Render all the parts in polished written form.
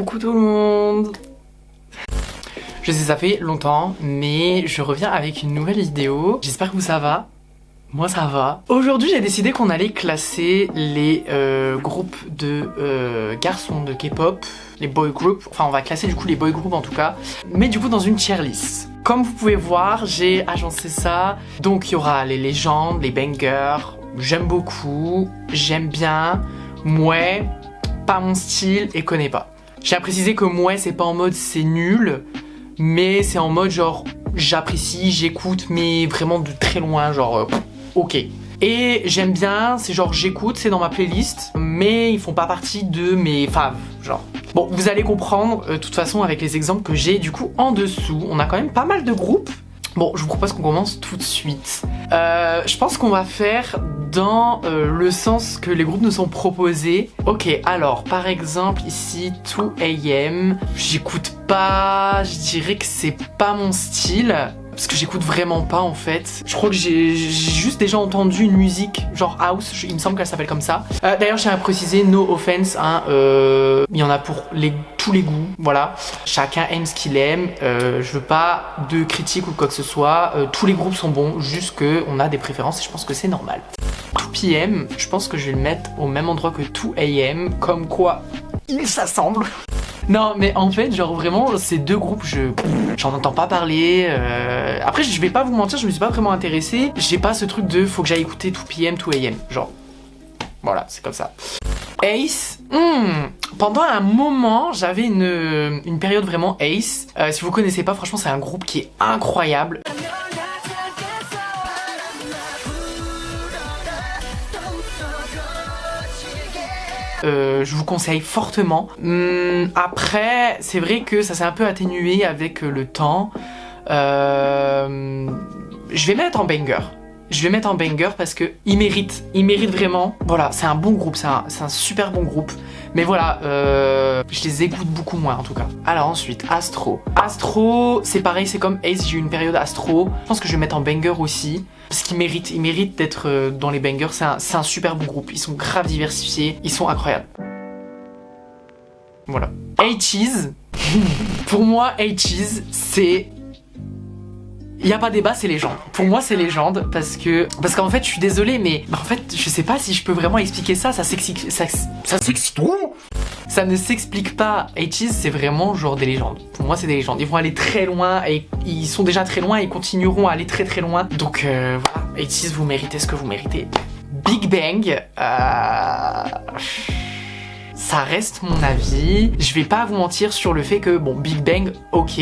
Coucou tout le monde. Je sais ça fait longtemps mais je reviens avec une nouvelle vidéo. J'espère que vous ça va. Moi ça va. Aujourd'hui j'ai décidé qu'on allait classer les groupes de garçons de K-pop, les boy groups. Enfin on va classer du coup les boy groups en tout cas, mais du coup dans une tier list. Comme vous pouvez voir j'ai agencé ça. Donc il y aura les légendes, les bangers. J'aime beaucoup, j'aime bien, mouais, pas mon style et connais pas. J'ai à préciser que mouais c'est pas en mode c'est nul, mais c'est en mode genre j'apprécie, j'écoute mais vraiment de très loin genre ok. Et j'aime bien, c'est genre j'écoute, c'est dans ma playlist, mais ils font pas partie de mes faves, genre. Bon, vous allez comprendre, de toute façon, avec les exemples que j'ai du coup en dessous. On a quand même pas mal de groupes. Bon, je vous propose qu'on commence tout de suite. Je pense qu'on va faire dans le sens que les groupes nous sont proposés. Ok, alors, par exemple, ici, 2AM. J'écoute pas, je dirais que c'est pas mon style. Parce que j'écoute vraiment pas en fait. Je crois que j'ai juste déjà entendu une musique genre house, il me semble qu'elle s'appelle comme ça. D'ailleurs je tiens à préciser, no offense, hein, il y en a pour tous les goûts, voilà. Chacun aime ce qu'il aime, je veux pas de critiques ou quoi que ce soit. Tous les groupes sont bons, juste qu'on a des préférences et je pense que c'est normal. 2PM, je pense que je vais le mettre au même endroit que 2AM, comme quoi ils s'assemblent. Non mais en fait genre vraiment ces deux groupes j'en entends pas parler. Après je vais pas vous mentir, je me suis pas vraiment intéressée. J'ai pas ce truc de faut que j'aille écouter 2PM, 2AM. Genre voilà c'est comme ça. Ace, pendant un moment j'avais une période vraiment Ace. Si vous connaissez pas franchement c'est un groupe qui est incroyable. Je vous conseille fortement. Après, c'est vrai que ça s'est un peu atténué avec le temps. Je vais mettre en banger. Je vais mettre en banger parce que il mérite vraiment. Voilà, c'est un bon groupe, c'est un super bon groupe. Mais voilà, je les écoute beaucoup moins en tout cas. Alors ensuite, Astro. Astro, c'est pareil, c'est comme Ace, j'ai eu une période Astro. Je pense que je vais mettre en banger aussi. Parce qu'ils méritent d'être dans les bangers, c'est un super bon groupe. Ils sont grave diversifiés, ils sont incroyables. Voilà. ATEEZ, pour moi, ATEEZ, c'est... Il n'y a pas débat, c'est légende. Pour moi, c'est légende parce qu'en fait, je suis désolée, mais en fait, je sais pas si je peux vraiment expliquer ça. Ça s'explique Ça ne s'explique pas. ATEEZ, c'est vraiment genre des légendes. Pour moi, c'est des légendes. Ils vont aller très loin et ils sont déjà très loin et ils continueront à aller très très loin. Donc voilà, ATEEZ, vous méritez ce que vous méritez. Big Bang, ça reste mon avis. Je vais pas vous mentir sur le fait que bon, Big Bang, ok.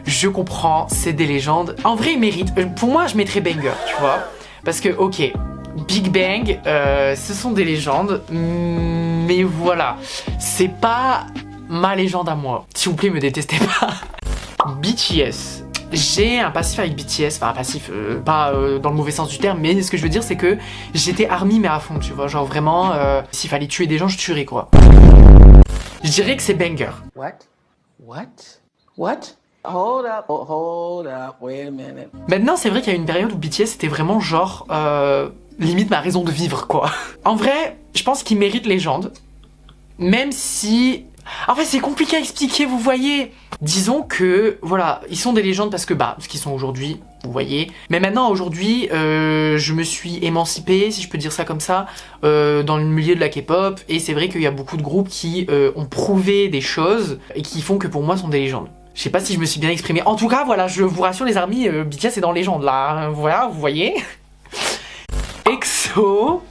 Je comprends, c'est des légendes. En vrai, ils méritent. Pour moi, je mettrais banger, tu vois. Parce que, ok, Big Bang, ce sont des légendes. Mais voilà, c'est pas ma légende à moi. S'il vous plaît, me détestez pas. BTS. J'ai un passif avec BTS. Enfin, un passif, pas dans le mauvais sens du terme. Mais ce que je veux dire, c'est que j'étais ARMY, mais à fond, tu vois. Genre vraiment, s'il fallait tuer des gens, je tuerais, quoi. Je dirais que c'est banger. What? Hold up, wait a minute. Maintenant, c'est vrai qu'il y a une période où BTS était vraiment genre, limite ma raison de vivre, quoi. En vrai, je pense qu'ils méritent légende. Même si... En fait, c'est compliqué à expliquer, vous voyez. Disons que, voilà, ils sont des légendes parce que, ce qu'ils sont aujourd'hui, vous voyez. Mais maintenant, aujourd'hui, je me suis émancipée, si je peux dire ça comme ça, dans le milieu de la K-pop. Et c'est vrai qu'il y a beaucoup de groupes qui ont prouvé des choses et qui font que pour moi, sont des légendes. Je sais pas si je me suis bien exprimée. En tout cas, voilà, je vous rassure les ARMY, BTS est dans Légende là. Voilà, vous voyez. EXO.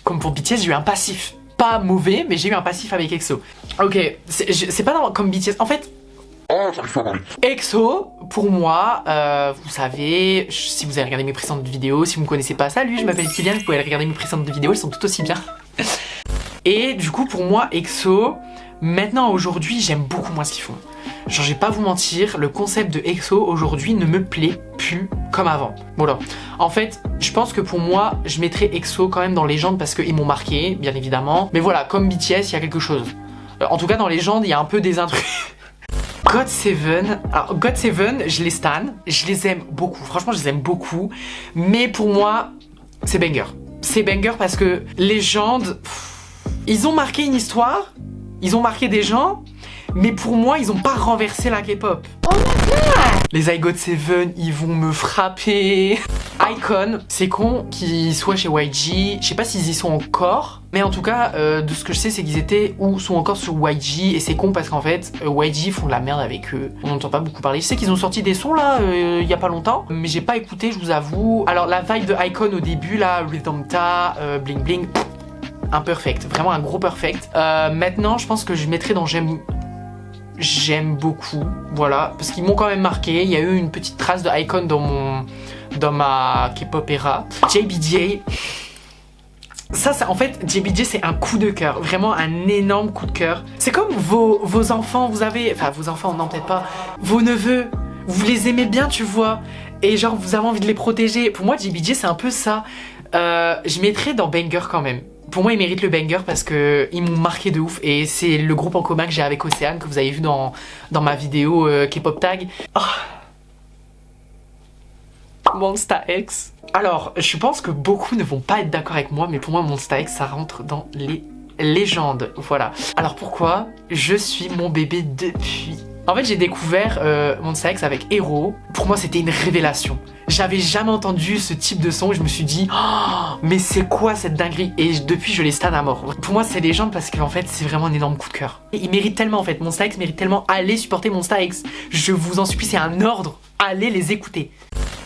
Comme pour BTS, j'ai eu un passif. Pas mauvais, mais j'ai eu un passif avec EXO. Ok, c'est pas comme BTS. En fait, EXO, pour moi, vous savez, si vous avez regardé mes précédentes vidéos, si vous me connaissez pas, salut, je m'appelle Kylian, vous pouvez aller regarder mes précédentes vidéos, elles sont tout aussi bien. Et du coup, pour moi, EXO... Maintenant, aujourd'hui, j'aime beaucoup moins ce qu'ils font. Genre, je vais pas vous mentir, le concept de EXO aujourd'hui ne me plaît plus comme avant. Voilà. En fait, je pense que pour moi, je mettrais EXO quand même dans Légende parce qu'ils m'ont marqué, bien évidemment. Mais voilà, comme BTS, il y a quelque chose. En tout cas, dans Légende, il y a un peu des intrus. GOT7, alors GOT7, je les stan, je les aime beaucoup. Franchement, je les aime beaucoup. Mais pour moi, c'est banger. C'est banger parce que Légende, ils ont marqué une histoire. Ils ont marqué des gens, mais pour moi, ils ont pas renversé la K-pop. Oh my god! Les I Got Seven, ils vont me frapper. iKON, c'est con qu'ils soient chez YG. Je sais pas s'ils y sont encore, mais en tout cas, de ce que je sais, c'est qu'ils étaient ou sont encore sur YG. Et c'est con parce qu'en fait, YG font de la merde avec eux. On n'entend pas beaucoup parler. Je sais qu'ils ont sorti des sons là, il y a pas longtemps, mais j'ai pas écouté, je vous avoue. Alors la vibe de iKON au début là, Rhythm Ta, Bling Bling, un perfect, vraiment un gros perfect. Maintenant, je pense que je mettrai dans J'aime beaucoup, voilà, parce qu'ils m'ont quand même marqué. Il y a eu une petite trace de iKON dans ma K-pop era. JBJ, ça en fait, JBJ c'est un coup de cœur, vraiment un énorme coup de cœur. C'est comme vos enfants, vous avez, enfin vos enfants, non peut-être pas, vos neveux, vous les aimez bien, tu vois, et genre vous avez envie de les protéger. Pour moi, JBJ c'est un peu ça. Je mettrais dans Banger quand même. Pour moi, ils méritent le banger parce que ils m'ont marqué de ouf et c'est le groupe en commun que j'ai avec Océane que vous avez vu dans ma vidéo K-pop tag. Oh. Monsta X. Alors, je pense que beaucoup ne vont pas être d'accord avec moi, mais pour moi, Monsta X, ça rentre dans les légendes. Voilà. Alors pourquoi je suis mon bébé depuis? En fait, j'ai découvert Monsta X avec Hero. Pour moi, c'était une révélation. J'avais jamais entendu ce type de son et je me suis dit oh, mais c'est quoi cette dinguerie? Et depuis, je les stan à mort. Pour moi, c'est légende parce qu'en fait, c'est vraiment un énorme coup de cœur. Et il mérite tellement en fait. Monsta X mérite tellement. Allez supporter Monsta X. Je vous en supplie, c'est un ordre. Allez les écouter.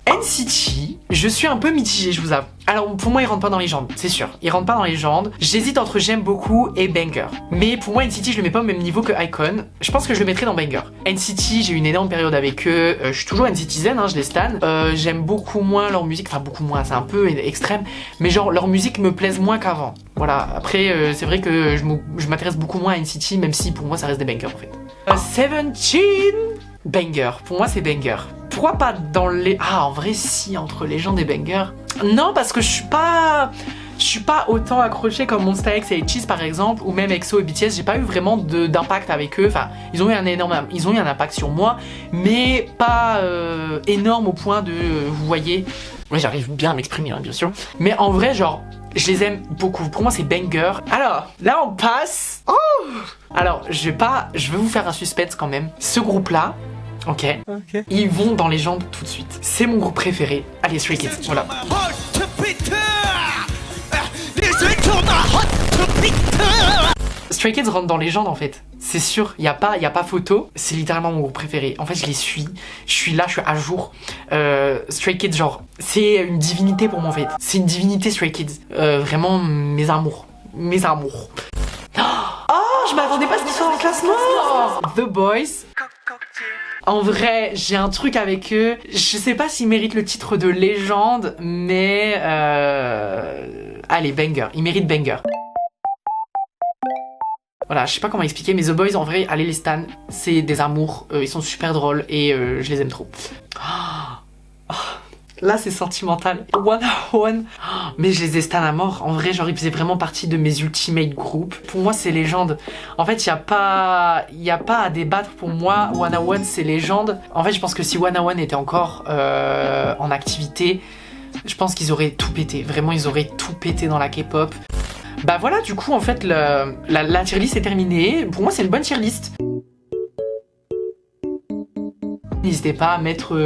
NCT, je suis un peu mitigée, je vous avoue. Alors pour moi, il rentre pas dans les légendes, c'est sûr. Il rentre pas dans les légendes. J'hésite entre j'aime beaucoup et Banger. Mais pour moi, NCT, je le mets pas au même niveau que iKON. Je pense que je le mettrais dans Banger. NCT, j'ai eu une énorme période avec eux. Je suis toujours NCTzen, je les stan. J'aime beaucoup moins leur musique. Enfin, beaucoup moins, c'est un peu extrême. Mais genre, leur musique me plaise moins qu'avant. Voilà. Après, c'est vrai que je m'intéresse beaucoup moins à NCT, même si pour moi, ça reste des bangers en fait. Seventeen, Banger. Pour moi, c'est Banger. Pourquoi pas dans les... Ah, en vrai, si, entre Légende et Banger. Non, parce que je suis pas autant accroché comme Monsta X et Cheese par exemple, ou même EXO et BTS. J'ai pas eu vraiment d'impact avec eux. Enfin, ils ont eu un impact sur moi, mais pas énorme au point de... vous voyez... Oui, j'arrive bien à m'exprimer, hein, bien sûr. Mais en vrai, genre, je les aime beaucoup. Pour moi, c'est Banger. Alors, là, on passe... Oh alors, je vais vous faire un suspense quand même. Ce groupe-là... Ok. Ils vont dans les jambes tout de suite. C'est mon groupe préféré. Allez, Stray Kids, voilà. Stray Kids rentre dans les jambes en fait. C'est sûr, y a pas photo. C'est littéralement mon groupe préféré. En fait, je les suis. Je suis là, je suis à jour. Stray Kids, genre, c'est une divinité pour moi en fait. C'est une divinité Stray Kids. Vraiment, mes amours. Mes amours. Oh, je m'attendais pas à ce qu'ils soient dans le classement. The Boys. En vrai, j'ai un truc avec eux. Je sais pas s'ils méritent le titre de légende, mais allez, Banger. Ils méritent Banger. Voilà, je sais pas comment expliquer, mais The Boys, en vrai, allez les stan. C'est des amours. Ils sont super drôles et je les aime trop. Là, c'est sentimental. 101. Mais je les ai stan à mort. En vrai, genre, ils faisaient vraiment partie de mes ultimate groupes. Pour moi, c'est légende. En fait, y a pas à débattre pour moi. 101, c'est légende. En fait, je pense que si 101 était encore en activité, je pense qu'ils auraient tout pété. Vraiment, ils auraient tout pété dans la K-pop. Bah voilà, du coup, en fait, la tier list est terminée. Pour moi, c'est une bonne tier list. N'hésitez pas à mettre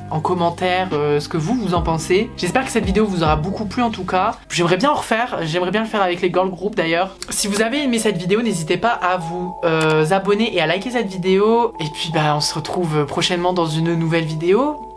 en commentaire ce que vous en pensez. J'espère que cette vidéo vous aura beaucoup plu en tout cas. J'aimerais bien en refaire, j'aimerais bien le faire avec les girl group d'ailleurs. Si vous avez aimé cette vidéo, n'hésitez pas à vous abonner et à liker cette vidéo. Et puis bah on se retrouve prochainement dans une nouvelle vidéo.